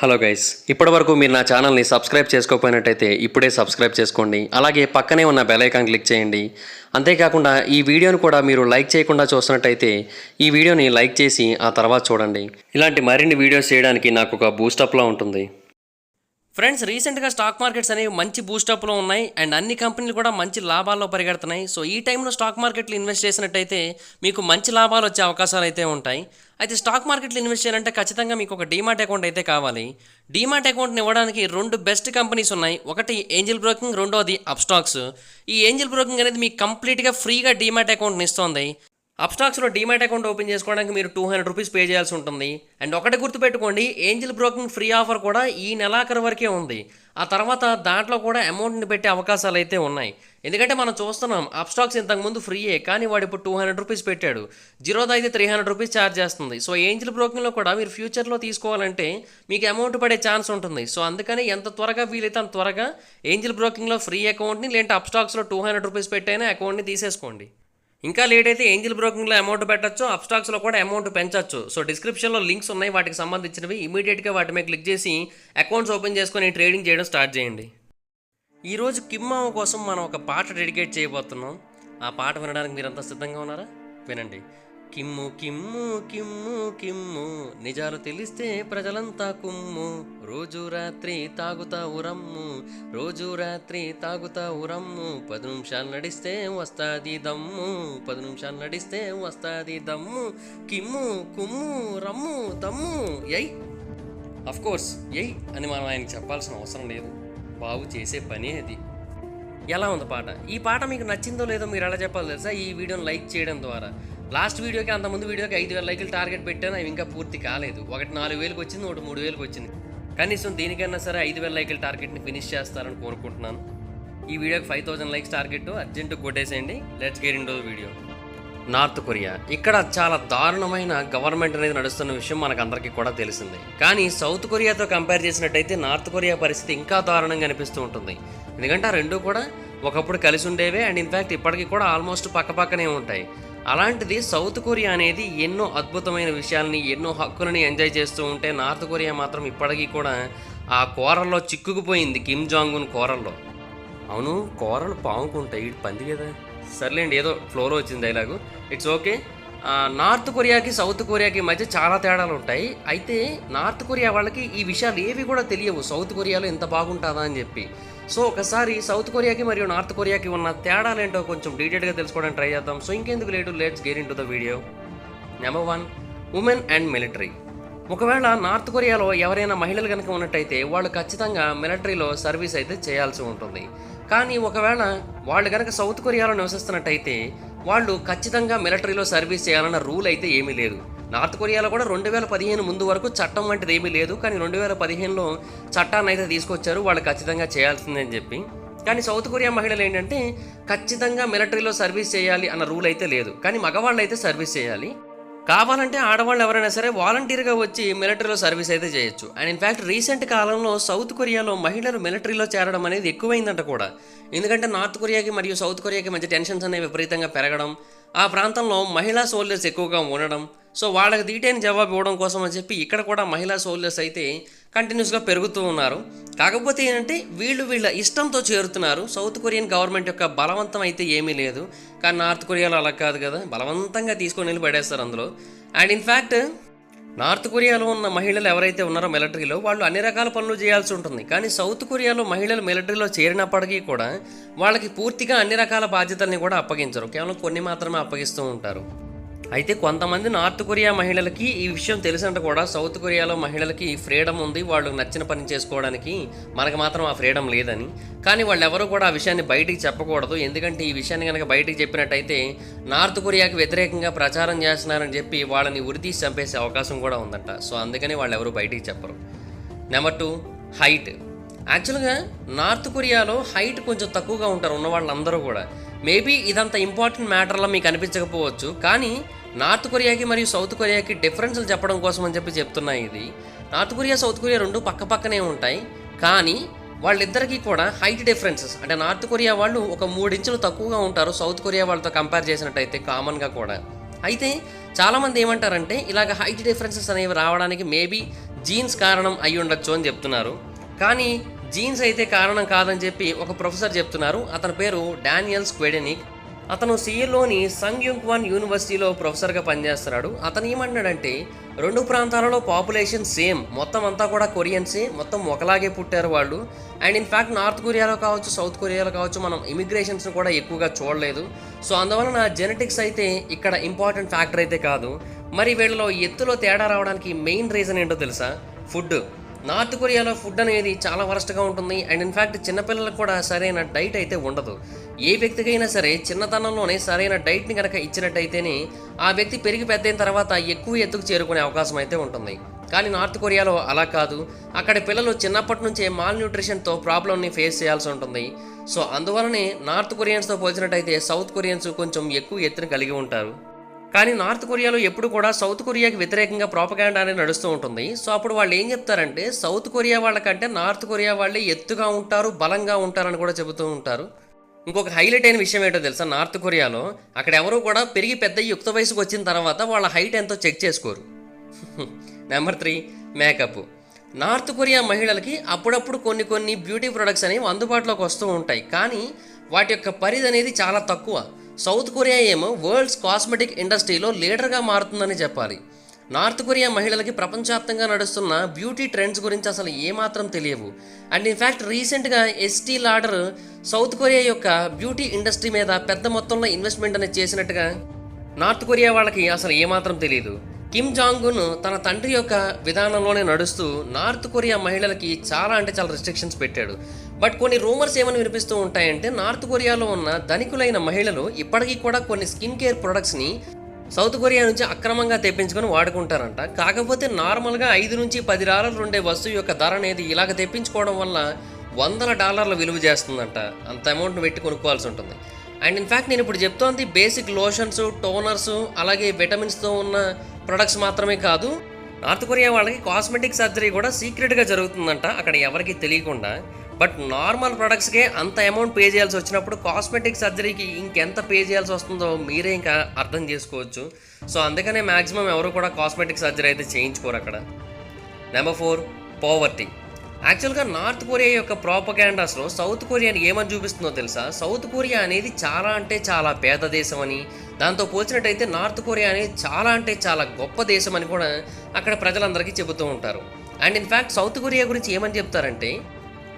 Hello guys, ఇప్పటివరకు మీరు నా ఛానల్ని సబ్స్క్రైబ్ చేసుకోకపోయినట్టయితే ఇప్పుడే సబ్స్క్రైబ్ చేసుకోండి. అలాగే పక్కనే ఉన్న బెల్ ఐకాన్ క్లిక్ చేయండి. అంతేకాకుండా ఈ వీడియోను కూడా మీరు లైక్ చేయకుండా చూస్తున్నట్టయితే ఈ వీడియోని లైక్ చేసి ఆ తర్వాత చూడండి. ఇలాంటి మరిన్ని వీడియోస్ చేయడానికి నాకు ఒక బూస్టప్లా ఉంటుంది. ఫ్రెండ్స్, రీసెంట్గా స్టాక్ మార్కెట్స్ అనేవి మంచి బూస్టప్లో ఉన్నాయి అండ్ అన్ని కంపెనీలు కూడా మంచి లాభాల్లో పరిగెడుతున్నాయి. సో ఈ టైంలో స్టాక్ మార్కెట్లో ఇన్వెస్ట్ చేసినట్టయితే మీకు మంచి లాభాలు వచ్చే అవకాశాలు అయితే ఉంటాయి. అయితే స్టాక్ మార్కెట్లో ఇన్వెస్ట్ చేయాలంటే ఖచ్చితంగా మీకు ఒక డీమాట్ అకౌంట్ అయితే కావాలి. డీమాట్ అకౌంట్ని ఇవ్వడానికి రెండు బెస్ట్ కంపెనీస్ ఉన్నాయి. ఒకటి ఏంజిల్ బ్రోకింగ్, రెండోది అప్స్టాక్స్. ఈ ఏంజిల్ బ్రోకింగ్ అనేది మీకు కంప్లీట్గా ఫ్రీగా డీమాట్ అకౌంట్ని ఇస్తుంది. అప్స్టాక్స్లో డీమాట్ అకౌంట్ ఓపెన్ చేసుకోవడానికి మీరు 200 రూపీస్ పే చేయాల్సి ఉంటుంది. అండ్ ఒకటి గుర్తుపెట్టుకోండి, ఏంజిల్ బ్రోకింగ్ ఫ్రీ ఆఫర్ కూడా ఈ నెలాఖరు వరకే ఉంది. ఆ తర్వాత దాంట్లో కూడా అమౌంట్ని పెట్టే అవకాశాలు అయితే ఉన్నాయి. ఎందుకంటే మనం చూస్తున్నాం అప్స్టాక్స్ ఇంతకుముందు ఫ్రీయే, కానీ వాడు ఇప్పుడు 200 రూపీస్ పెట్టాడు. జీరోదా అయితే 300 రూపీస్ ఛార్జ్ చేస్తుంది. సో ఏంజిల్ బ్రోకింగ్లో కూడా మీరు ఫ్యూచర్లో తీసుకోవాలంటే మీకు అమౌంట్ పడే ఛాన్స్ ఉంటుంది. సో అందుకని ఎంత త్వరగా వీలైతే అంత త్వరగా ఏంజిల్ బ్రోకింగ్లో ఫ్రీ అకౌంట్ని, లేదంటే అప్స్టాక్స్లో 200 రూపీస్ పెట్టైనా అకౌంట్ని తీసేసుకోండి. ఇంకా లేట్ అయితే ఏంజిల్ బ్రోకింగ్లో అమౌంట్ పెట్టచ్చు, అప్స్టాక్స్లో కూడా అమౌంట్ పెంచవచ్చు. సో డిస్క్రిప్షన్లో లింక్స్ ఉన్నాయి వాటికి సంబంధించినవి. ఇమీడియట్గా వాటి మీద క్లిక్ చేసి అకౌంట్స్ ఓపెన్ చేసుకొని ట్రేడింగ్ చేయడం స్టార్ట్ చేయండి. ఈరోజు కిమ్మావ కోసం మనం ఒక పాట డెడికేట్ చేయబోతున్నాం. ఆ పాట వినడానికి మీరంతా సిద్ధంగా ఉన్నారా? వినండి. కిమ్ము కిమ్ము కిమ్ము కిమ్ము, నిజాలు తెలిస్తే ప్రజలంతా కుమ్ము, రోజు రాత్రి తాగుతా ఉరమ్ము, రోజు రాత్రి తాగుతా ఉరమ్ము, 10 నిమిషాలు నడిస్తే వస్తాది దమ్ము, 10 నిమిషాలు నడిస్తే వస్తాది దమ్ము, కిమ్ము కుమ్ము రమ్ము దమ్ము ఎయ్. అఫ్కోర్స్ ఎయ్ అని మనం ఆయనకి చెప్పాల్సిన అవసరం లేదు, బాబు చేసే పనే అది. ఎలా ఉంది పాట? ఈ పాట మీకు నచ్చిందో లేదో మీరు ఎలా చెప్పాలి తెలుసా? ఈ వీడియోని లైక్ చేయడం ద్వారా. లాస్ట్ వీడియోకి, అంతకుముందు వీడియోకి 5000 లైకులు టార్గెట్ పెట్టాను, అవి ఇంకా పూర్తి కాలేదు. ఒకటి 4000కి వచ్చింది, ఒకటి 3000కి వచ్చింది. కనీసం దీనికైనా సరే 5000 లైకుల టార్గెట్ని ఫినిష్ చేస్తారని కోరుకుంటున్నాను. ఈ వీడియోకి 5000 లైక్స్ టార్గెట్ అర్జెంటు కొట్టేసేయండి. Let's get into the video. North Korea, ఇక్కడ చాలా దారుణమైన గవర్నమెంట్ అనేది నడుస్తున్న విషయం మనకందరికీ కూడా తెలిసిందే. కానీ సౌత్ కొరియాతో కంపేర్ చేసినట్టయితే నార్త్ కొరియా పరిస్థితి ఇంకా దారుణంగా అనిపిస్తూ ఉంటుంది. ఎందుకంటే ఆ రెండు కూడా ఒకప్పుడు కలిసి ఉండేవే అండ్ ఇన్ఫ్యాక్ట్ ఇప్పటికీ కూడా ఆల్మోస్ట్ పక్కపక్కనే ఉంటాయి. అలాంటిది సౌత్ కొరియా అనేది ఎన్నో అద్భుతమైన విషయాల్ని, ఎన్నో హక్కులని ఎంజాయ్ చేస్తూ ఉంటే నార్త్ కొరియా మాత్రం ఇప్పటికీ కూడా ఆ కోరల్లో చిక్కుకుపోయింది. Kim Jong Un కోరల్లో. అవును, కోరలు పాముకుంటాయి, ఇటు పంది కదా. సర్లేండి, ఏదో ఫ్లోలో వచ్చింది డైలాగు, ఇట్స్ ఓకే. నార్త్ కొరియాకి సౌత్ కొరియాకి మధ్య చాలా తేడాలు ఉంటాయి. అయితే నార్త్ కొరియా వాళ్ళకి ఈ విషయాలు ఏవి కూడా తెలియవు, సౌత్ కొరియాలో ఎంత బాగుంటుందా అని చెప్పి. సో ఒకసారి సౌత్ కొరియాకి మరియు నార్త్ కొరియాకి ఉన్న తేడాలు ఏంటో కొంచెం డీటెయిల్గా తెలుసుకోవడానికి ట్రై చేద్దాం. సో ఇంకెందుకు late, let's get into the video. Number 1, women and military. ఒకవేళ నార్త్ కొరియాలో ఎవరైనా మహిళలు కనుక ఉన్నట్టయితే వాళ్ళు ఖచ్చితంగా మిలిటరీలో సర్వీస్ అయితే చేయాల్సి ఉంటుంది. కానీ ఒకవేళ వాళ్ళు కనుక సౌత్ కొరియాలో నివసిస్తున్నట్టయితే వాళ్ళు ఖచ్చితంగా మిలిటరీలో సర్వీస్ చేయాలన్న రూల్ అయితే ఏమీ లేదు. నార్త్ కొరియాలో కూడా 2015 ముందు వరకు చట్టం వంటిది ఏమీ లేదు, కానీ 2015లో చట్టాన్ని అయితే తీసుకొచ్చారు, వాళ్ళు ఖచ్చితంగా చేయాల్సిందని చెప్పి. కానీ సౌత్ కొరియా మహిళలు ఏంటంటే ఖచ్చితంగా మిలిటరీలో సర్వీస్ చేయాలి అన్న రూల్ అయితే లేదు, కానీ మగవాళ్ళు అయితే సర్వీస్ చేయాలి. కావాలంటే ఆడవాళ్ళు ఎవరైనా సరే వాలంటీర్గా వచ్చి మిలిటరీలో సర్వీస్ అయితే చేయొచ్చు. అండ్ ఇన్ఫ్యాక్ట్ రీసెంట్ కాలంలో సౌత్ కొరియాలో మహిళలు మిలిటరీలో చేరడం అనేది ఎక్కువైందంట కూడా. ఎందుకంటే నార్త్ కొరియాకి మరియు సౌత్ కొరియాకి మధ్య టెన్షన్స్ అనేవి విపరీతంగా పెరగడం, ఆ ప్రాంతంలో మహిళా సోల్జర్స్ ఎక్కువగా ఉండడం, సో వాళ్ళకి తీటైన జవాబు ఇవ్వడం కోసం అని చెప్పి ఇక్కడ కూడా మహిళా సోల్జర్స్ అయితే కంటిన్యూస్గా పెరుగుతూ ఉన్నారు. కాకపోతే ఏంటంటే వీళ్ళ ఇష్టంతో చేరుతున్నారు. సౌత్ కొరియన్ గవర్నమెంట్ యొక్క బలవంతం అయితే ఏమీ లేదు. కానీ నార్త్ కొరియాలో అలా కాదు కదా, బలవంతంగా తీసుకొని వెళ్ళి పడేస్తారు అందులో. అండ్ ఇన్ఫ్యాక్ట్ నార్త్ కొరియాలో ఉన్న మహిళలు ఎవరైతే ఉన్నారో మిలిటరీలో, వాళ్ళు అన్ని రకాల పనులు చేయాల్సి ఉంటుంది. కానీ సౌత్ కొరియాలో మహిళలు మిలిటరీలో చేరినప్పటికీ కూడా వాళ్ళకి పూర్తిగా అన్ని రకాల బాధ్యతల్ని కూడా అప్పగించరు, కేవలం కొన్ని మాత్రమే అప్పగిస్తూ ఉంటారు. అయితే కొంతమంది నార్త్ కొరియా మహిళలకి ఈ విషయం తెలిసినట్టు కూడా సౌత్ కొరియాలో మహిళలకి ఫ్రీడమ్ ఉంది, వాళ్ళు నచ్చిన పని చేసుకోవడానికి, మనకు మాత్రం ఆ ఫ్రీడమ్ లేదని. కానీ వాళ్ళు ఎవరు కూడా ఆ విషయాన్ని బయటికి చెప్పకూడదు, ఎందుకంటే ఈ విషయాన్ని కనుక బయటికి చెప్పినట్టయితే నార్త్ కొరియాకి వ్యతిరేకంగా ప్రచారం చేస్తున్నారని చెప్పి వాళ్ళని ఉరితీసి చంపేసే అవకాశం కూడా ఉందంట. సో అందుకని వాళ్ళు ఎవరు బయటికి చెప్పరు. Number 2, height. యాక్చువల్గా నార్త్ కొరియాలో హైట్ కొంచెం తక్కువగా ఉంటారు ఉన్న వాళ్ళందరూ కూడా. మేబీ ఇదంత ఇంపార్టెంట్ మ్యాటర్లా మీకు అనిపించకపోవచ్చు, కానీ నార్త్ కొరియాకి మరియు సౌత్ కొరియాకి డిఫరెన్స్లు చెప్పడం కోసం అని చెప్పి చెప్తున్నాయి. ఇది నార్త్ కొరియా సౌత్ కొరియా రెండు పక్క పక్కనే ఉంటాయి, కానీ వాళ్ళిద్దరికీ కూడా హైట్ డిఫరెన్సెస్, అంటే నార్త్ కొరియా వాళ్ళు ఒక 3 ఇంచులు తక్కువగా ఉంటారు సౌత్ కొరియా వాళ్ళతో కంపేర్ చేసినట్టయితే కామన్గా కూడా. అయితే చాలామంది ఏమంటారంటే ఇలాగ హైట్ డిఫరెన్సెస్ అనేవి రావడానికి మేబీ జీన్స్ కారణం అయి ఉండొచ్చు అని చెప్తున్నారు. కానీ జీన్స్ అయితే కారణం కాదని చెప్పి ఒక ప్రొఫెసర్ చెప్తున్నారు. అతని పేరు డానియల్ స్క్వెడెనిక్. అతను సియోల్లోని సంగ్యుంగ్వాన్ యూనివర్సిటీలో ప్రొఫెసర్గా పనిచేస్తున్నాడు. అతను ఏమంటున్నాడంటే 2 ప్రాంతాలలో పాపులేషన్ సేమ్, మొత్తం అంతా కూడా కొరియన్సే, మొత్తం ఒకలాగే పుట్టారు వాళ్ళు. అండ్ ఇన్ఫ్యాక్ట్ నార్త్ కొరియాలో కావచ్చు, సౌత్ కొరియాలో కావచ్చు, మనం ఇమిగ్రేషన్స్ని కూడా ఎక్కువగా చూడలేదు. సో అందువలన జెనెటిక్స్ అయితే ఇక్కడ ఇంపార్టెంట్ ఫ్యాక్టర్ అయితే కాదు. మరి వీళ్ళలో ఎత్తులో తేడా రావడానికి మెయిన్ రీజన్ ఏంటో తెలుసా? ఫుడ్. నార్త్ కొరియాలో ఫుడ్ అనేది చాలా వరస్ట్గా ఉంటుంది. అండ్ ఇన్ఫ్యాక్ట్ చిన్నపిల్లలకు కూడా సరైన డైట్ అయితే ఉండదు. ఏ వ్యక్తికైనా సరే చిన్నతనంలోనే సరైన డైట్ని కనుక ఇచ్చినట్టయితేనే ఆ వ్యక్తి పెరిగి పెద్దయిన తర్వాత ఎక్కువ ఎత్తుకు చేరుకునే అవకాశం అయితే ఉంటుంది. కానీ నార్త్ కొరియాలో అలా కాదు. అక్కడ పిల్లలు చిన్నప్పటి నుంచే మాల్ న్యూట్రిషన్తో ప్రాబ్లమ్ని ఫేస్ చేయాల్సి ఉంటుంది. సో అందువలనే నార్త్ కొరియన్స్తో పోల్చినట్టయితే సౌత్ కొరియన్స్ కొంచెం ఎక్కువ ఎత్తుని కలిగి ఉంటారు. కానీ నార్త్ కొరియాలో ఎప్పుడు కూడా సౌత్ కొరియాకి వ్యతిరేకంగా ప్రోపగాండా అనేది నడుస్తూ ఉంటుంది. సో అప్పుడు వాళ్ళు ఏం చెప్తారంటే సౌత్ కొరియా వాళ్ళకంటే నార్త్ కొరియా వాళ్ళే ఎత్తుగా ఉంటారు, బలంగా ఉంటారని కూడా చెబుతూ ఉంటారు. ఇంకొక హైలైట్ అయిన విషయం ఏంటో తెలుసా? నార్త్ కొరియాలో అక్కడ ఎవరు కూడా పెరిగి పెద్ద యుక్త వయసుకు వచ్చిన తర్వాత వాళ్ళ హైట్ ఎంతో చెక్ చేసుకోరు. Number 3, makeup. నార్త్ కొరియా మహిళలకి అప్పుడప్పుడు కొన్ని బ్యూటీ ప్రొడక్ట్స్ అనేవి అందుబాటులోకి వస్తూ ఉంటాయి. కానీ వాటి యొక్క పరిధి అనేది చాలా తక్కువ. సౌత్ కొరియా ఏమో వరల్డ్స్ కాస్మెటిక్ ఇండస్ట్రీలో లీడర్గా మారుతుందని చెప్పాలి. నార్త్ కొరియా మహిళలకి ప్రపంచవ్యాప్తంగా నడుస్తున్న బ్యూటీ ట్రెండ్స్ గురించి అసలు ఏమాత్రం తెలియవు. అండ్ ఇన్ఫ్యాక్ట్ రీసెంట్గా ఎస్టీ లాడర్ సౌత్ కొరియా యొక్క బ్యూటీ ఇండస్ట్రీ మీద పెద్ద మొత్తంలో ఇన్వెస్ట్మెంట్ అనేది చేసినట్టుగా నార్త్ కొరియా వాళ్ళకి అసలు ఏమాత్రం తెలియదు. కిమ్ జాంగ్ ఉన్ తన తండ్రి యొక్క విధానంలోనే నడుస్తూ నార్త్ కొరియా మహిళలకి చాలా రెస్ట్రిక్షన్స్ పెట్టాడు. బట్ కొన్ని రూమర్స్ ఏమని వినిపిస్తూ ఉంటాయంటే నార్త్ కొరియాలో ఉన్న ధనికులైన మహిళలు ఇప్పటికీ కూడా కొన్ని స్కిన్ కేర్ ప్రొడక్ట్స్ని సౌత్ కొరియా నుంచి అక్రమంగా తెప్పించుకొని వాడుకుంటారంట. కాకపోతే నార్మల్గా $5 నుంచి $10 ఉండే వస్తువు యొక్క ధర అనేది ఇలాగ తెప్పించుకోవడం వల్ల $100 విలువ చేస్తుందంట. అంత అమౌంట్ని పెట్టి కొనుక్కోవాల్సి ఉంటుంది. అండ్ ఇన్ఫ్యాక్ట్ నేను ఇప్పుడు చెప్తోంది బేసిక్ లోషన్స్, టోనర్స్, అలాగే విటమిన్స్తో ఉన్న ప్రొడక్ట్స్ మాత్రమే కాదు. నార్త్ కొరియా వాళ్ళకి కాస్మెటిక్ సర్జరీ కూడా సీక్రెట్గా జరుగుతుందంట, అక్కడ ఎవరికి తెలియకుండా. బట్ నార్మల్ ప్రొడక్ట్స్కే అంత అమౌంట్ పే చేయాల్సి వచ్చినప్పుడు కాస్మెటిక్ సర్జరీకి ఇంకెంత పే చేయాల్సి వస్తుందో మీరే ఇంకా అర్థం చేసుకోవచ్చు. సో అందుకనే మ్యాక్సిమం ఎవరు కూడా కాస్మెటిక్ సర్జరీ అయితే చేయించుకోరు అక్కడ. Number 4, poverty. యాక్చువల్గా నార్త్ కొరియా యొక్క ప్రోపగాండాస్లో సౌత్ కొరియాని ఏమని చూపిస్తుందో తెలుసా? సౌత్ కొరియా అనేది చాలా పేద దేశం అని, దాంతో పోల్చినట్టయితే నార్త్ కొరియా అనేది చాలా గొప్ప దేశం అని కూడా అక్కడ ప్రజలందరికీ చెబుతూ ఉంటారు. అండ్ ఇన్ఫ్యాక్ట్ సౌత్ కొరియా గురించి ఏమని చెప్తారంటే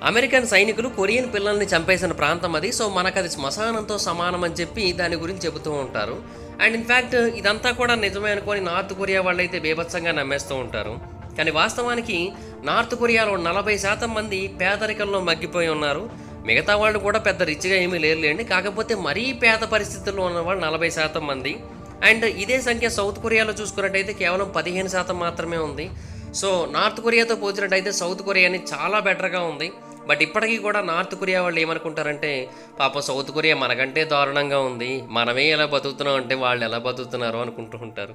అమెరికన్ సైనికులు కొరియన్ పిల్లల్ని చంపేసిన ప్రాంతం అది, సో మనకు అది శ్మశానంతో సమానం అని చెప్పి దాని గురించి చెబుతూ ఉంటారు. అండ్ ఇన్ఫ్యాక్ట్ ఇదంతా కూడా నిజమే అనుకొని నార్త్ కొరియా వాళ్ళైతే బీభత్సంగా నమ్మేస్తూ ఉంటారు. కానీ వాస్తవానికి నార్త్ కొరియాలో 40% మంది పేదరికంలో మగ్గిపోయి ఉన్నారు. మిగతా వాళ్ళు కూడా పెద్ద రిచ్గా ఏమీ లేరులేండి, కాకపోతే మరీ పేద పరిస్థితుల్లో ఉన్నవాళ్ళు 40% మంది. అండ్ ఇదే సంఖ్య సౌత్ కొరియాలో చూసుకున్నట్టయితే కేవలం 15% మాత్రమే ఉంది. సో నార్త్ కొరియాతో పోల్చినట్టయితే సౌత్ కొరియాని చాలా బెటర్గా ఉంది. బట్ ఇప్పటికీ కూడా నార్త్ కొరియా వాళ్ళు ఏమనుకుంటారంటే పాప సౌత్ కొరియా మనకంటే దారుణంగా ఉంది, మనమే ఎలా బతుకుతున్నాం అంటే వాళ్ళు ఎలా బతుకుతున్నారో అనుకుంటూ ఉంటారు.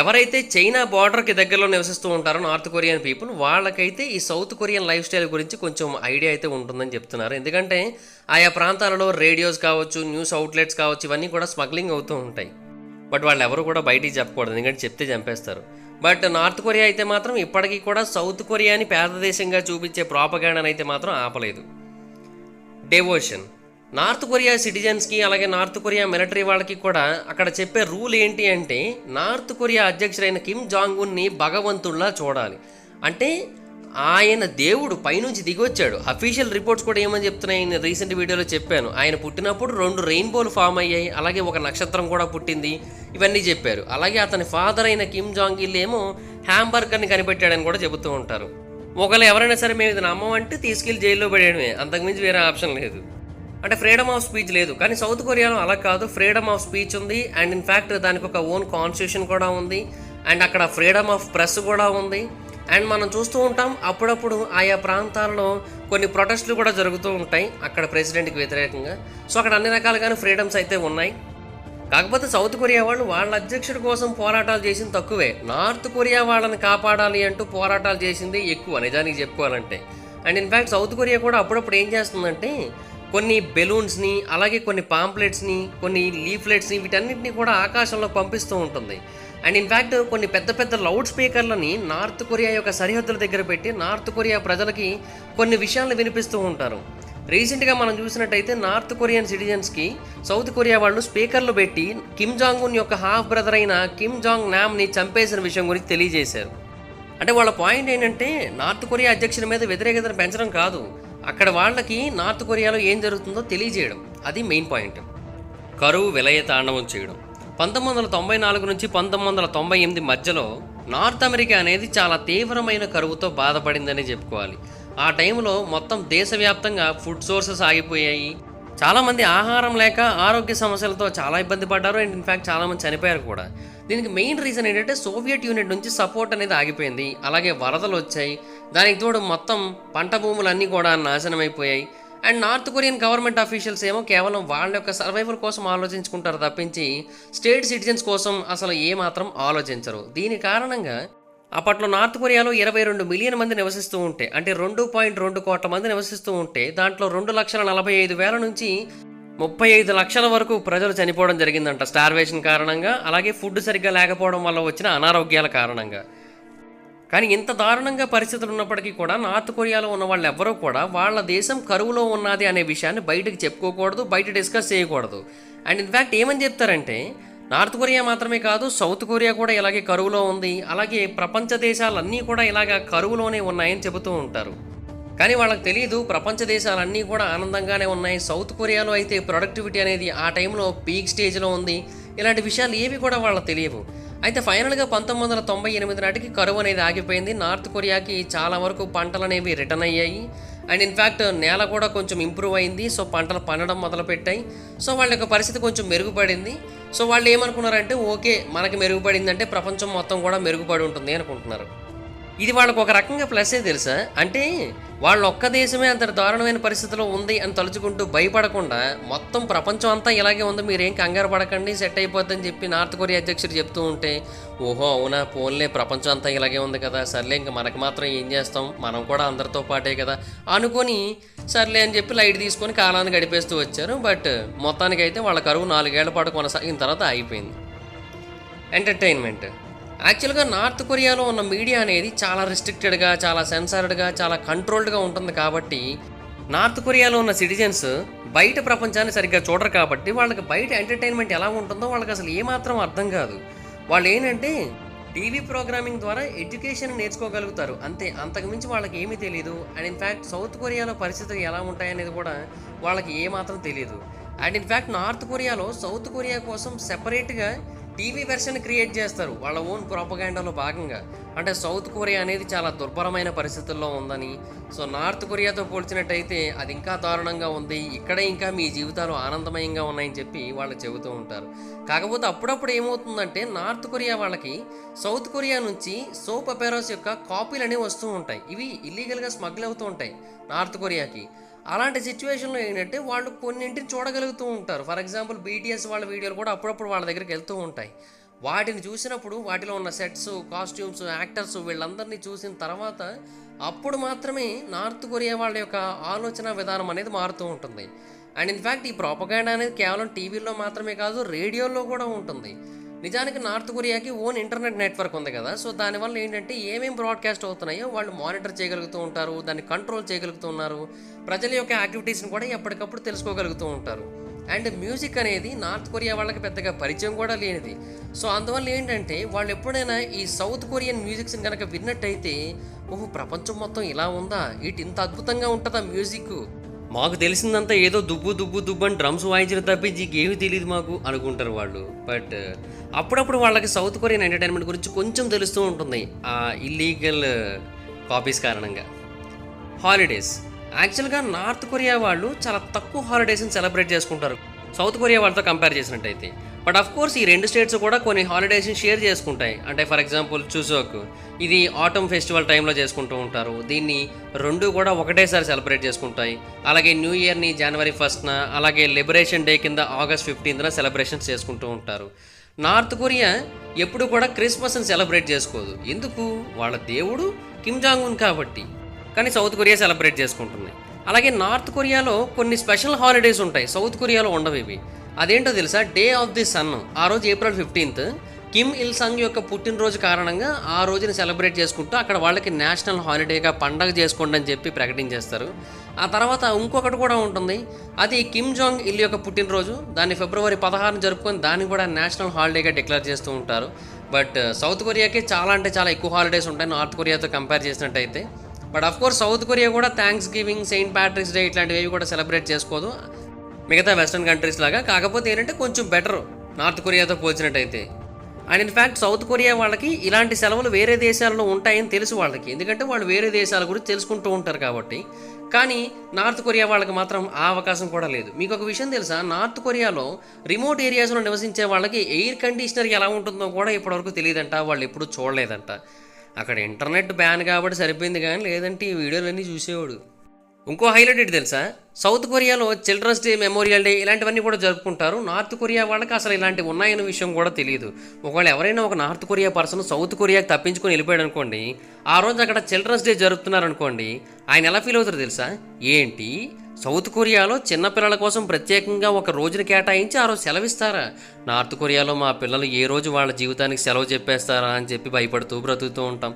ఎవరైతే చైనా బార్డర్కి దగ్గరలో నివసిస్తూ ఉంటారో నార్త్ కొరియన్ పీపుల్, వాళ్ళకైతే ఈ సౌత్ కొరియన్ లైఫ్ స్టైల్ గురించి కొంచెం ఐడియా అయితే ఉంటుందని చెప్తున్నారు. ఎందుకంటే ఆయా ప్రాంతాలలో రేడియోస్ కావచ్చు, న్యూస్ అవుట్లెట్స్ కావచ్చు, ఇవన్నీ కూడా స్మగ్లింగ్ అవుతూ ఉంటాయి. బట్ వాళ్ళు ఎవరు కూడా బయటికి చెప్పకూడదు, ఎందుకంటే చెప్తే చంపేస్తారు. బట్ నార్త్ కొరియా అయితే మాత్రం ఇప్పటికీ కూడా సౌత్ కొరియాని పేద దేశంగా చూపించే ప్రోపగాండాని అయితే మాత్రం ఆపలేదు. డెవోషన్. నార్త్ కొరియా సిటిజన్స్కి అలాగే నార్త్ కొరియా మిలిటరీ వాళ్ళకి కూడా అక్కడ చెప్పే రూల్ ఏంటి అంటే నార్త్ కొరియా అధ్యక్షుడైన కిమ్ జాంగ్ ఉన్ని భగవంతుల్లా చూడాలి. అంటే ఆయన దేవుడు పైనుంచి దిగొచ్చాడు. అఫీషియల్ రిపోర్ట్స్ కూడా ఏమని చెప్తున్నాయి, నేను రీసెంట్ వీడియోలో చెప్పాను. ఆయన పుట్టినప్పుడు 2 రెయిన్బోలు ఫామ్ అయ్యాయి, అలాగే ఒక నక్షత్రం కూడా పుట్టింది, ఇవన్నీ చెప్పారు. అలాగే అతని ఫాదర్ అయిన కిమ్ జాంగ్ ఇల్ ఏమో హ్యాంబర్గర్ని కనిపెట్టాడని కూడా చెబుతూ ఉంటారు. ఒకవేళ ఎవరైనా సరే మేము ఇది నమ్మమంటే తీసుకెళ్ళి జైల్లో పడేయడమే, అంతకుమించి వేరే ఆప్షన్ లేదు. అంటే ఫ్రీడమ్ ఆఫ్ స్పీచ్ లేదు. కానీ సౌత్ కొరియాలో అలా కాదు, ఫ్రీడమ్ ఆఫ్ స్పీచ్ ఉంది. అండ్ ఇన్ఫ్యాక్ట్ దానికి ఒక ఓన్ కాన్స్టిట్యూషన్ కూడా ఉంది. అండ్ అక్కడ ఫ్రీడమ్ ఆఫ్ ప్రెస్ కూడా ఉంది. అండ్ మనం చూస్తూ ఉంటాం అప్పుడప్పుడు ఆయా ప్రాంతాల్లో కొన్ని ప్రొటెస్టులు కూడా జరుగుతూ ఉంటాయి అక్కడ ప్రెసిడెంట్కి వ్యతిరేకంగా. సో అక్కడ అన్ని రకాలుగానే ఫ్రీడమ్స్ అయితే ఉన్నాయి. కాకపోతే సౌత్ కొరియా వాళ్ళు వాళ్ళ అధ్యక్షుడి కోసం పోరాటాలు చేసింది తక్కువే, నార్త్ కొరియా వాళ్ళని కాపాడాలి అంటూ పోరాటాలు చేసింది ఎక్కువ నిజానికి చెప్పుకోవాలంటే. అండ్ ఇన్ఫ్యాక్ట్ సౌత్ కొరియా కూడా అప్పుడప్పుడు ఏం చేస్తుందంటే కొన్ని బెలూన్స్ని, అలాగే కొన్ని పాంప్లెట్స్ని, కొన్ని లీఫ్లెట్స్ని, వీటన్నిటిని కూడా ఆకాశంలో పంపిస్తూ ఉంటుంది. అండ్ ఇన్ఫ్యాక్ట్ కొన్ని పెద్ద పెద్ద లౌడ్ స్పీకర్లని నార్త్ కొరియా యొక్క సరిహద్దుల దగ్గర పెట్టి నార్త్ కొరియా ప్రజలకి కొన్ని విషయాలను వినిపిస్తూ ఉంటారు. రీసెంట్గా మనం చూసినట్టయితే నార్త్ కొరియన్ సిటిజన్స్కి సౌత్ కొరియా వాళ్ళు స్పీకర్లు పెట్టి కిమ్ జాంగ్ ఉన్ యొక్క హాఫ్ బ్రదర్ అయిన కిమ్ జాంగ్ నామ్ని చంపేసిన విషయం గురించి తెలియజేశారు. అంటే వాళ్ళ పాయింట్ ఏంటంటే నార్త్ కొరియా అధ్యక్షుడి మీద వ్యతిరేకతను పెంచడం కాదు, అక్కడ వాళ్ళకి నార్త్ కొరియాలో ఏం జరుగుతుందో తెలియజేయడం, అది మెయిన్ పాయింట్. కరువు విలయ తాండవం చేయడం. 1994 నుంచి 1998 మధ్యలో నార్త్ అమెరికా అనేది చాలా తీవ్రమైన కరువుతో బాధపడిందని చెప్పుకోవాలి. ఆ టైంలో మొత్తం దేశవ్యాప్తంగా ఫుడ్ సోర్సెస్ ఆగిపోయాయి. చాలామంది ఆహారం లేక ఆరోగ్య సమస్యలతో చాలా ఇబ్బంది పడ్డారు. అండ్ ఇన్ఫ్యాక్ట్ చాలామంది చనిపోయారు కూడా. దీనికి మెయిన్ రీజన్ ఏంటంటే సోవియట్ యూనియన్ నుంచి సపోర్ట్ అనేది ఆగిపోయింది. అలాగే వరదలు వచ్చాయి. దానికి తోడు మొత్తం పంట భూములన్నీ కూడా నాశనం అయిపోయాయి. And north Korean government officials ఏమో కేవలం వాళ్ళ యొక్క సర్వైవల్ కోసం ఆలోచించుకుంటారు తప్పించి స్టేట్ సిటిజన్స్ కోసం అసలు ఏమాత్రం ఆలోచించరు. దీని కారణంగా అప్పట్లో నార్త్ కొరియాలో 22 మిలియన్ మంది నివసిస్తూ ఉంటే, అంటే 2.2 కోట్ల మంది నివసిస్తూ ఉంటే దాంట్లో 2,45,000 నుంచి 35 లక్షల వరకు ప్రజలు చనిపోవడం జరిగిందంట స్టార్వేషన్ కారణంగా, అలాగే ఫుడ్ సరిగ్గా లేకపోవడం వల్ల వచ్చిన అనారోగ్యాల కారణంగా. కానీ ఇంత దారుణంగా పరిస్థితులు ఉన్నప్పటికీ కూడా నార్త్ కొరియాలో ఉన్న వాళ్ళు ఎవ్వరూ కూడా వాళ్ళ దేశం కరువులో ఉన్నది అనే విషయాన్ని బయటకు చెప్పుకోకూడదు, బయట డిస్కస్ చేయకూడదు. అండ్ ఇన్ఫ్యాక్ట్ ఏమని చెప్తారంటే నార్త్ కొరియా మాత్రమే కాదు, సౌత్ కొరియా కూడా ఇలాగే కరువులో ఉంది, అలాగే ప్రపంచ దేశాలన్నీ కూడా ఇలాగ కరువులోనే ఉన్నాయని చెబుతూ ఉంటారు. కానీ వాళ్ళకి తెలియదు ప్రపంచ దేశాలన్నీ కూడా ఆనందంగానే ఉన్నాయి, సౌత్ కొరియాలో అయితే ప్రొడక్టివిటీ అనేది ఆ టైంలో పీక్ స్టేజ్లో ఉంది. ఇలాంటి విషయాలు ఏవి కూడా వాళ్ళకి తెలియవు. అయితే ఫైనల్గా 1998 నాటికి కరువు అనేది ఆగిపోయింది. నార్త్ కొరియాకి చాలా వరకు పంటలు అనేవి రిటర్న్ అయ్యాయి. అండ్ ఇన్ఫ్యాక్ట్ నేల కూడా కొంచెం ఇంప్రూవ్ అయింది. సో పంటలు పండడం మొదలుపెట్టాయి. సో వాళ్ళ యొక్క పరిస్థితి కొంచెం మెరుగుపడింది. సో వాళ్ళు ఏమనుకున్నారంటే ఓకే మనకి మెరుగుపడిందంటే ప్రపంచం మొత్తం కూడా మెరుగుపడి ఉంటుంది అనుకుంటున్నారు. ఇది వాళ్ళకు ఒక రకంగా ప్లస్సే తెలుసా. అంటే వాళ్ళు ఒక్క దేశమే అంత దారుణమైన పరిస్థితిలో ఉంది అని తలుచుకుంటూ భయపడకుండా మొత్తం ప్రపంచం అంతా ఇలాగే ఉంది, మీరేం కంగారు పడకండి, సెట్ అయిపోద్దని చెప్పి నార్త్ కొరియా అధ్యక్షుడు చెప్తూ ఉంటే ఓహో అవునా పోన్లే ప్రపంచం అంతా ఇలాగే ఉంది కదా, సర్లే ఇంకా మనకు మాత్రం ఏం చేస్తాం, మనం కూడా అందరితో పాటే కదా అనుకొని సర్లే అని చెప్పి లైట్ తీసుకొని కాలాన్ని గడిపేస్తూ వచ్చారు. బట్ మొత్తానికైతే వాళ్ళ కరువు 4 ఏళ్ల పాటు కొనసాగిన తర్వాత అయిపోయింది. ఎంటర్టైన్మెంట్. యాక్చువల్గా నార్త్ కొరియాలో ఉన్న మీడియా అనేది చాలా రిస్ట్రిక్టెడ్గా, చాలా సెన్సార్డ్గా, చాలా కంట్రోల్డ్గా ఉంటుంది. కాబట్టి నార్త్ కొరియాలో ఉన్న సిటిజన్స్ బయట ప్రపంచాన్ని సరిగ్గా చూడరు. కాబట్టి వాళ్ళకి బయట ఎంటర్టైన్మెంట్ ఎలా ఉంటుందో వాళ్ళకి అసలు ఏమాత్రం అర్థం కాదు. వాళ్ళు ఏంటంటే టీవీ ప్రోగ్రామింగ్ ద్వారా ఎడ్యుకేషన్ నేర్చుకోగలుగుతారు అంతే, అంతకుమించి వాళ్ళకి ఏమీ తెలియదు. అండ్ ఇన్ఫ్యాక్ట్ సౌత్ కొరియాలో పరిస్థితులు ఎలా ఉంటాయనేది కూడా వాళ్ళకి ఏమాత్రం తెలియదు. అండ్ ఇన్ఫ్యాక్ట్ నార్త్ కొరియాలో సౌత్ కొరియా కోసం సెపరేట్గా టీవీ వెర్షన్ క్రియేట్ చేస్తారు వాళ్ళ ఓన్ ప్రొపగాండాలో భాగంగా. అంటే సౌత్ కొరియా అనేది చాలా దుర్భరమైన పరిస్థితుల్లో ఉందని, సో నార్త్ కొరియాతో పోల్చినట్టయితే అది ఇంకా దారుణంగా ఉంది, ఇక్కడే ఇంకా మీ జీవితాలు ఆనందమయంగా ఉన్నాయని చెప్పి వాళ్ళు చెబుతూ ఉంటారు. కాకపోతే అప్పుడప్పుడు ఏమవుతుందంటే నార్త్ కొరియా వాళ్ళకి సౌత్ కొరియా నుంచి సోప్ అపెరోస్ యొక్క కాపీలు అనేవి వస్తూ ఉంటాయి. ఇవి ఇల్లీగల్గా స్మగ్ల్ అవుతూ ఉంటాయి నార్త్ కొరియాకి. అలాంటి సిచ్యువేషన్లో ఏంటంటే వాళ్ళు కొన్నింటిని చూడగలుగుతూ ఉంటారు. ఫర్ ఎగ్జాంపుల్ బీటీఎస్ వాళ్ళ వీడియోలు కూడా అప్పుడప్పుడు వాళ్ళ దగ్గరికి వెళ్తూ ఉంటాయి. వాటిని చూసినప్పుడు వాటిలో ఉన్న సెట్స్, కాస్ట్యూమ్స్, యాక్టర్స్ వీళ్ళందరినీ చూసిన తర్వాత అప్పుడు మాత్రమే నార్త్ కొరియా వాళ్ళ యొక్క ఆలోచన విధానం అనేది మారుతూ ఉంటుంది. అండ్ ఇన్ఫ్యాక్ట్ ఈ ప్రోపగాండా అనేది కేవలం టీవీల్లో మాత్రమే కాదు, రేడియోలో కూడా ఉంటుంది. నిజానికి నార్త్ కొరియాకి ఓన్ ఇంటర్నెట్ నెట్వర్క్ ఉంది కదా, సో దానివల్ల ఏంటంటే ఏమేమి బ్రాడ్కాస్ట్ అవుతున్నాయో వాళ్ళు మానిటర్ చేయగలుగుతూ ఉంటారు, దాన్ని కంట్రోల్ చేయగలుగుతూ ఉన్నారు, ప్రజల యొక్క యాక్టివిటీస్ని కూడా ఎప్పటికప్పుడు తెలుసుకోగలుగుతూ ఉంటారు. అండ్ మ్యూజిక్ అనేది నార్త్ కొరియా వాళ్ళకి పెద్దగా పరిచయం కూడా లేనిది. సో అందువల్ల ఏంటంటే వాళ్ళు ఎప్పుడైనా ఈ సౌత్ కొరియన్ మ్యూజిక్స్ని కనుక విన్నట్టయితే ఓహో ప్రపంచం మొత్తం ఇలా ఉందా, ఇటు ఇంత అద్భుతంగా ఉంటుందా మ్యూజిక్, మాకు తెలిసిందంతా ఏదో దుబ్బు దుబ్బు దుబ్బు అని డ్రమ్స్ వాయించిన తప్పించి ఏమీ తెలియదు మాకు అనుకుంటారు వాళ్ళు. బట్ అప్పుడప్పుడు వాళ్ళకి సౌత్ కొరియన్ ఎంటర్టైన్మెంట్ గురించి కొంచెం తెలుస్తూ ఉంటుంది ఆ ఇల్లీగల్ కాపీస్ కారణంగా. హాలిడేస్. యాక్చువల్గా నార్త్ కొరియా వాళ్ళు చాలా తక్కువ హాలిడేస్ని సెలబ్రేట్ చేసుకుంటారు సౌత్ కొరియా వాళ్ళతో కంపేర్ చేసినట్టయితే. బట్ ఆఫ్ కోర్స్ ఈ 2 స్టేట్స్ కూడా కొన్ని హాలిడేస్ని షేర్ చేసుకుంటాయి. అంటే ఫర్ ఎగ్జాంపుల్ చూసోక్, ఇది ఆటమ్ ఫెస్టివల్ టైంలో చేసుకుంటూ ఉంటారు, దీన్ని 2 కూడా ఒకటేసారి సెలబ్రేట్ చేసుకుంటాయి. అలాగే న్యూ ఇయర్ని జనవరి 1న, అలాగే లిబరేషన్ డే కింద ఆగస్ట్ 15న సెలబ్రేషన్స్ చేసుకుంటూ ఉంటారు. నార్త్ కొరియా ఎప్పుడు కూడా క్రిస్మస్ని సెలబ్రేట్ చేసుకోదు. ఎందుకు? వాళ్ళ దేవుడు కిమ్ జాంగ్ ఉన్ కాబట్టి. కానీ సౌత్ కొరియా సెలబ్రేట్ చేసుకుంటుంది. అలాగే నార్త్ కొరియాలో కొన్ని స్పెషల్ హాలిడేస్ ఉంటాయి, సౌత్ కొరియాలో ఉండవు ఇవి. అదేంటో తెలుసా? Day of the sun. ఆ రోజు ఏప్రిల్ 15 కిమ్ ఇల్ సంగ్ యొక్క పుట్టినరోజు కారణంగా ఆ రోజుని సెలబ్రేట్ చేసుకుంటూ అక్కడ వాళ్ళకి నేషనల్ హాలిడేగా పండగ చేసుకోండి అని చెప్పి ప్రకటించేస్తారు. ఆ తర్వాత ఇంకొకటి కూడా ఉంటుంది, అది కిమ్ జాంగ్ ఇల్ యొక్క పుట్టినరోజు. దాన్ని ఫిబ్రవరి 16 జరుపుకొని దాన్ని కూడా నేషనల్ హాలిడేగా డిక్లేర్ చేస్తూ ఉంటారు. బట్ సౌత్ కొరియాకి చాలా అంటే చాలా ఎక్కువ హాలిడేస్ ఉంటాయి నార్త్ కొరియాతో కంపేర్ చేసినట్టయితే. But of course South Korea కూడా Thanksgiving, Saint Patrick's Day ఇట్లాంటివి కూడా సెలబ్రేట్ చేసుకోదు మిగతా వెస్ట్రన్ కంట్రీస్ లాగా. కాకపోతే ఏంటంటే కొంచెం బెటర్ నార్త్ కొరియాతో పోల్చినట్టయితే. అండ్ ఇన్ఫ్యాక్ట్ సౌత్ కొరియా వాళ్ళకి ఇలాంటి సెలవులు వేరే దేశాల్లో ఉంటాయని తెలుసు వాళ్ళకి, ఎందుకంటే వాళ్ళు వేరే దేశాల గురించి తెలుసుకుంటూ ఉంటారు కాబట్టి. కానీ నార్త్ కొరియా వాళ్ళకి మాత్రం ఆ అవకాశం కూడా లేదు. మీకు ఒక విషయం తెలుసా? నార్త్ కొరియాలో రిమోట్ ఏరియాస్లో నివసించే వాళ్ళకి ఎయిర్ కండిషనర్ ఎలా ఉంటుందో కూడా ఇప్పటివరకు తెలియదంట, వాళ్ళు ఎప్పుడూ చూడలేదంట. అక్కడ ఇంటర్నెట్ బ్యాన్ కాబట్టి సరిపోయింది, కానీ లేదంటే ఈ వీడియోలన్నీ చూసేవాడు. ఇంకో హైలైట్ ఏంటి తెలుసా? సౌత్ కొరియాలో చిల్డ్రన్స్ డే, మెమోరియల్ డే ఇలాంటివన్నీ కూడా జరుపుకుంటారు. నార్త్ కొరియా వాళ్ళకి అసలు ఇలాంటివి ఉన్నాయన్న విషయం కూడా తెలియదు. ఒకవేళ ఎవరైనా ఒక నార్త్ కొరియా పర్సన్ సౌత్ కొరియాకి తప్పించుకొని వెళ్ళిపోయాడు అనుకోండి, ఆ రోజు అక్కడ చిల్డ్రన్స్ డే జరుపుతున్నారు అనుకోండి, ఆయన ఎలా ఫీల్ అవుతారు తెలుసా? ఏంటి సౌత్ కొరియాలో చిన్నపిల్లల కోసం ప్రత్యేకంగా ఒక రోజుని కేటాయించి ఆ రోజు సెలవిస్తారా? నార్త్ కొరియాలో మా పిల్లలు ఏ రోజు వాళ్ళ జీవితానికి సెలవు చెప్పేస్తారా అని చెప్పి భయపడుతూ బ్రతుకుతూ ఉంటాం.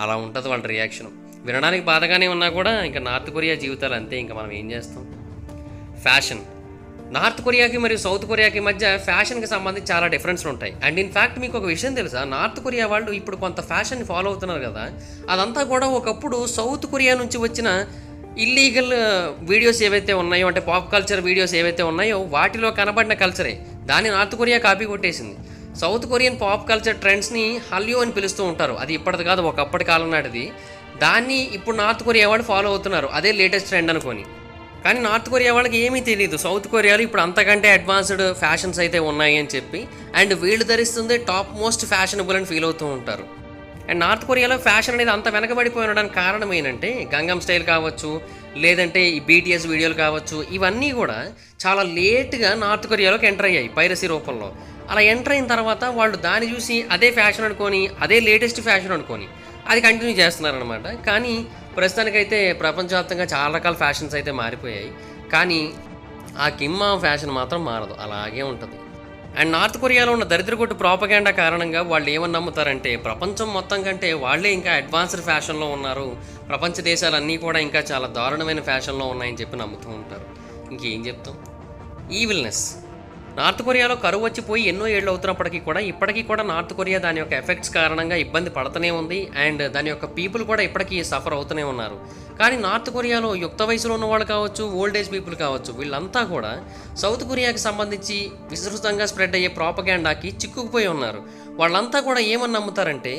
అలా ఉంటుంది వాళ్ళ రియాక్షన్. వినడానికి బాధగానే ఉన్నా కూడా ఇంకా నార్త్ కొరియా జీవితాలు అంతే, ఇంకా మనం ఏం చేస్తాం. ఫ్యాషన్. నార్త్ కొరియాకి మరియు సౌత్ కొరియాకి మధ్య ఫ్యాషన్కి సంబంధించి చాలా డిఫరెన్స్లు ఉంటాయి. అండ్ ఇన్ఫ్యాక్ట్ మీకు ఒక విషయం తెలుసా? నార్త్ కొరియా వాళ్ళు ఇప్పుడు కొంత ఫ్యాషన్ ఫాలో అవుతున్నారు కదా, అదంతా కూడా ఒకప్పుడు సౌత్ కొరియా నుంచి వచ్చిన ఇల్లీగల్ వీడియోస్ ఏవైతే ఉన్నాయో, అంటే పాప్ కల్చర్ వీడియోస్ ఏవైతే ఉన్నాయో వాటిలో కనబడిన కల్చరే. దాన్ని నార్త్ కొరియా కాపీ కొట్టేసింది. సౌత్ కొరియన్ పాప్ కల్చర్ ట్రెండ్స్ని హల్యూ అని పిలుస్తూ ఉంటారు. అది ఇప్పటిది కాదు, ఒకప్పటి కాలం నాటిది. దాన్ని ఇప్పుడు నార్త్ కొరియా వాళ్ళు ఫాలో అవుతున్నారు, అదే లేటెస్ట్ ట్రెండ్ అనుకొని. కానీ నార్త్ కొరియా వాళ్ళకి ఏమీ తెలియదు సౌత్ కొరియాలో ఇప్పుడు అంతకంటే అడ్వాన్స్డ్ ఫ్యాషన్స్ అయితే ఉన్నాయి అని చెప్పి. అండ్ వీళ్ళు ధరిస్తుంది టాప్ మోస్ట్ ఫ్యాషనబుల్ అని ఫీల్ అవుతూ ఉంటారు. అండ్ నార్త్ కొరియాలో ఫ్యాషన్ అనేది అంత వెనకబడిపోయి ఉండడానికి కారణం ఏంటంటే గంగమ్ స్టైల్ కావచ్చు, లేదంటే ఈ బీటీఎస్ వీడియోలు కావచ్చు, ఇవన్నీ కూడా చాలా లేట్గా నార్త్ కొరియాలోకి ఎంటర్ అయ్యాయి పైరసీ రూపంలో. అలా ఎంటర్ అయిన తర్వాత వాళ్ళు దాన్ని చూసి అదే ఫ్యాషన్ అనుకొని, అదే లేటెస్ట్ ఫ్యాషన్ అనుకొని అది కంటిన్యూ చేస్తున్నారనమాట. కానీ ప్రస్తుతానికైతే ప్రపంచవ్యాప్తంగా చాలా రకాల ఫ్యాషన్స్ అయితే మారిపోయాయి, కానీ ఆ కిమ్ ఫ్యాషన్ మాత్రం మారదు, అలాగే ఉంటుంది. అండ్ నార్త్ కొరియాలో ఉన్న దరిద్రగొట్టు ప్రాపగాండా కారణంగా వాళ్ళు ఏమని నమ్ముతారంటే ప్రపంచం మొత్తం కంటే వాళ్ళే ఇంకా అడ్వాన్స్డ్ ఫ్యాషన్లో ఉన్నారు, ప్రపంచ దేశాలన్నీ కూడా ఇంకా చాలా దారుణమైన ఫ్యాషన్లో ఉన్నాయని చెప్పి నమ్ముతూ ఉంటారు. ఇంకేం చెప్తాం. ఈవిల్నెస్. నార్త్ కొరియాలో కరువు వచ్చిపోయి ఎన్నో ఏళ్ళు అవుతున్నప్పటికీ కూడా ఇప్పటికీ కూడా నార్త్ కొరియా దాని యొక్క ఎఫెక్ట్స్ కారణంగా ఇబ్బంది పడుతూనే ఉంది. అండ్ దాని యొక్క పీపుల్ కూడా ఇప్పటికీ సఫర్ అవుతూనే ఉన్నారు. కానీ నార్త్ కొరియాలో యుక్త వయసులో ఉన్న వాళ్ళు కావచ్చు, ఓల్డ్ ఏజ్ పీపుల్ కావచ్చు, వీళ్ళంతా కూడా సౌత్ కొరియాకి సంబంధించి విస్తృతంగా స్ప్రెడ్ అయ్యే ప్రాపగాండాకి చిక్కుకుపోయి ఉన్నారు. వాళ్ళంతా కూడా ఏమని నమ్ముతారంటే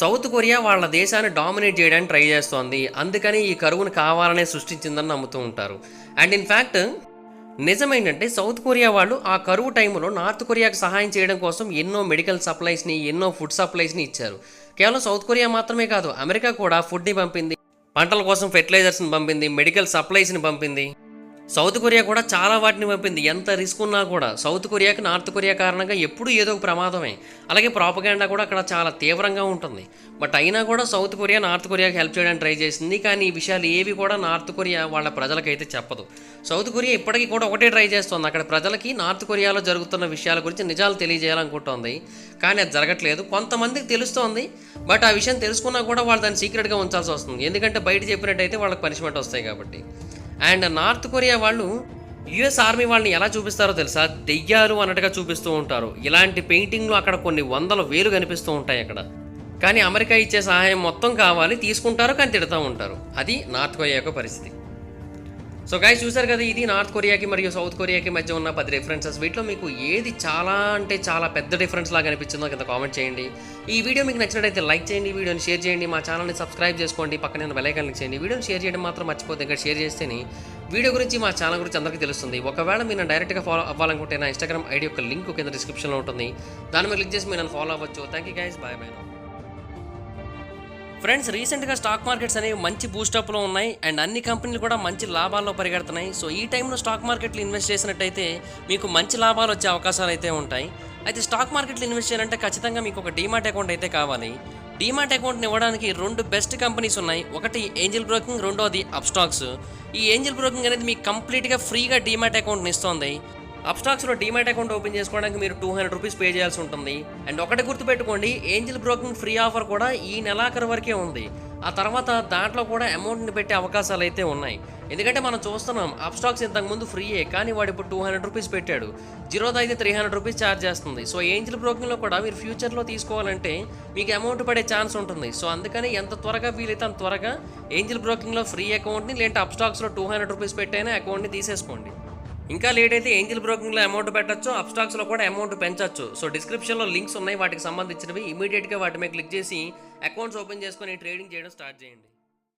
సౌత్ కొరియా వాళ్ళ దేశాన్ని డామినేట్ చేయడానికి ట్రై చేస్తోంది, అందుకని ఈ కరువును కావాలనే సృష్టించిందని నమ్ముతూ ఉంటారు. అండ్ ఇన్ఫ్యాక్ట్ నిజమేంటంటే సౌత్ కొరియా వాళ్ళు ఆ కరువు టైంలో నార్త్ కొరియాకి సహాయం చేయడం కోసం ఎన్నో మెడికల్ సప్లైస్ని, ఎన్నో ఫుడ్ సప్లైస్ని ఇచ్చారు. కేవలం సౌత్ కొరియా మాత్రమే కాదు, అమెరికా కూడా ఫుడ్ని పంపింది, పంటల కోసం ఫెర్టిలైజర్స్ని పంపింది, మెడికల్ సప్లైస్ని పంపింది. సౌత్ కొరియా కూడా చాలా వాటిని పంపింది. ఎంత రిస్క్ ఉన్నా కూడా సౌత్ కొరియాకి నార్త్ కొరియా కారణంగా ఎప్పుడూ ఏదో ఒక ప్రమాదమే. అలాగే ప్రాపగాండా కూడా అక్కడ చాలా తీవ్రంగా ఉంటుంది. బట్ అయినా కూడా సౌత్ కొరియా నార్త్ కొరియాకి హెల్ప్ చేయడానికి ట్రై చేసింది, కానీ ఈ విషయాలు ఏవి కూడా నార్త్ కొరియా వాళ్ళ ప్రజలకైతే చెప్పదు. సౌత్ కొరియా ఇప్పటికీ కూడా ఒకటే ట్రై చేస్తుంది, అక్కడ ప్రజలకి నార్త్ కొరియాలో జరుగుతున్న విషయాల గురించి నిజాలు తెలియజేయాలనుకుంటోంది. కానీ అది జరగట్లేదు. కొంతమందికి తెలుస్తోంది, బట్ ఆ విషయం తెలుసుకున్నా కూడా వాళ్ళు దాన్ని సీక్రెట్గా ఉంచాల్సి వస్తుంది, ఎందుకంటే బయట చెప్పినట్టయితే వాళ్ళకి పనిష్మెంట్ వస్తాయి కాబట్టి. అండ్ నార్త్ కొరియా వాళ్ళు యుఎస్ ఆర్మీ వాళ్ళని ఎలా చూపిస్తారో తెలుసా? దెయ్యాలు అన్నట్టుగా చూపిస్తూ ఉంటారు. ఇలాంటి పెయింటింగ్లు అక్కడ కొన్ని 100,000 కనిపిస్తూ ఉంటాయి అక్కడ. కానీ అమెరికా ఇచ్చే సహాయం మొత్తం కావాలి, తీసుకుంటారు కానీ తిడుతూ ఉంటారు. అది నార్త్ కొరియా యొక్క పరిస్థితి. సో గైస్ చూసారు కదా, ఇది నార్త్ కొరియాకి మరియు సౌత్ కొరియాకి మధ్య ఉన్న 10 డిఫరెన్సెస్. వీటిలో మీకు ఏది చాలా అంటే చాలా పెద్ద డిఫరెన్స్ లాగా అనిపించిందో కింద కామెంట్ చేయండి. ఈ వీడియో మీకు నచ్చినట్లయితే లైక్ చేయండి, వీడియోని షేర్ చేయండి, మా ఛానల్ని సబ్స్క్రైబ్ చేసుకోండి, పక్కనే ఉన్న బెల్ ఐకాన్ క్లిక్ చేయండి. వీడియోని షేర్ చేయడం మాత్రం మర్చిపోతే, ఇక్కడ షేర్ చేస్తేనే వీడియో గురించి మా ఛానల్ గురించి అందరికీ తెలుస్తుంది. ఒకవేళ మీరు డైరెక్ట్గా ఫాలో అవ్వాలనుకుంటే నా ఇన్స్టాగ్రామ్ ఐడి యొక్క లింక్ కింద డిస్క్రిప్షన్లో ఉంటుంది, దాని మీద క్లిక్ చేసి మీరు నన్ను ఫాలో అవ్వచ్చు. Thank you guys, bye bye. Friends, రీసెంట్గా స్టాక్ మార్కెట్స్ అనేవి మంచి బూస్టప్లో ఉన్నాయి అండ్ అన్ని కంపెనీలు కూడా మంచి లాభాల్లో పరిగెడుతున్నాయి. సో ఈ టైంలో స్టాక్ మార్కెట్లో ఇన్వెస్ట్ చేసినట్టయితే మీకు మంచి లాభాలు వచ్చే అవకాశాలు అయితే ఉంటాయి. అయితే స్టాక్ మార్కెట్లో ఇన్వెస్ట్ చేయాలంటే ఖచ్చితంగా మీకు ఒక డీమాట్ అకౌంట్ అయితే కావాలి. డీమాట్ అకౌంట్ని ఇవ్వడానికి 2 బెస్ట్ కంపెనీస్ ఉన్నాయి. ఒకటి ఏంజల్ బ్రోకింగ్, రెండోది అప్స్టాక్స్. ఈ ఏంజల్ బ్రోకింగ్ అనేది మీకు కంప్లీట్గా ఫ్రీగా డీమాట్ అకౌంట్ని ఇస్తుంది. అప్స్టాక్స్లో డీమాట్ అకౌంట్ ఓపెన్ చేసుకోవడానికి మీరు 200 రూపీస్ పే చేయాల్సి ఉంటుంది. అండ్ ఒకటి గుర్తుపెట్టుకోండి, ఏంజల్ బ్రోకింగ్ ఫ్రీ ఆఫర్ కూడా ఈ నెలాఖరు వరకే ఉంది. ఆ తర్వాత దాంట్లో కూడా అమౌంట్ని పెట్టే అవకాశాలు అయితే ఉన్నాయి. ఎందుకంటే మనం చూస్తున్నాం అప్స్టాక్స్ ఇంతకుముందు ఫ్రీయే, కానీ వాడు ఇప్పుడు 200 రూపీస్ పెట్టాడు. జీరోదా అయితే 300 రూపీస్ ఛార్జ్ చేస్తుంది. సో ఏంజల్ బ్రోకింగ్లో కూడా మీరు ఫ్యూచర్లో తీసుకోవాలంటే మీకు అమౌంట్ పడే ఛాన్స్ ఉంటుంది. సో అందుకని ఎంత త్వరగా వీలైతే అంత త్వరగా ఏంజల్ బ్రోకింగ్లో ఫ్రీ అకౌంట్ని, లేదంటే అప్స్టాక్స్లో 200 రూపీస్ పెట్టైనా అకౌంట్ని తీసేసుకోండి. ఇంకా లేట్ అయితే ఏంజల్ బ్రోకింగ్లో అమౌంట్ పెట్టచ్చు, అప్స్టాక్స్లో కూడా అమౌంట్ పెంచవచ్చు. సో డిస్క్రిప్షన్లో లింక్స్ ఉన్నాయి వాటికి సంబంధించినవి. ఇమీడియట్గా వాటి మీద క్లిక్ చేసి అకౌంట్స్ ఓపెన్ చేసుకొని ట్రేడింగ్ చేయడం స్టార్ట్ చేయండి.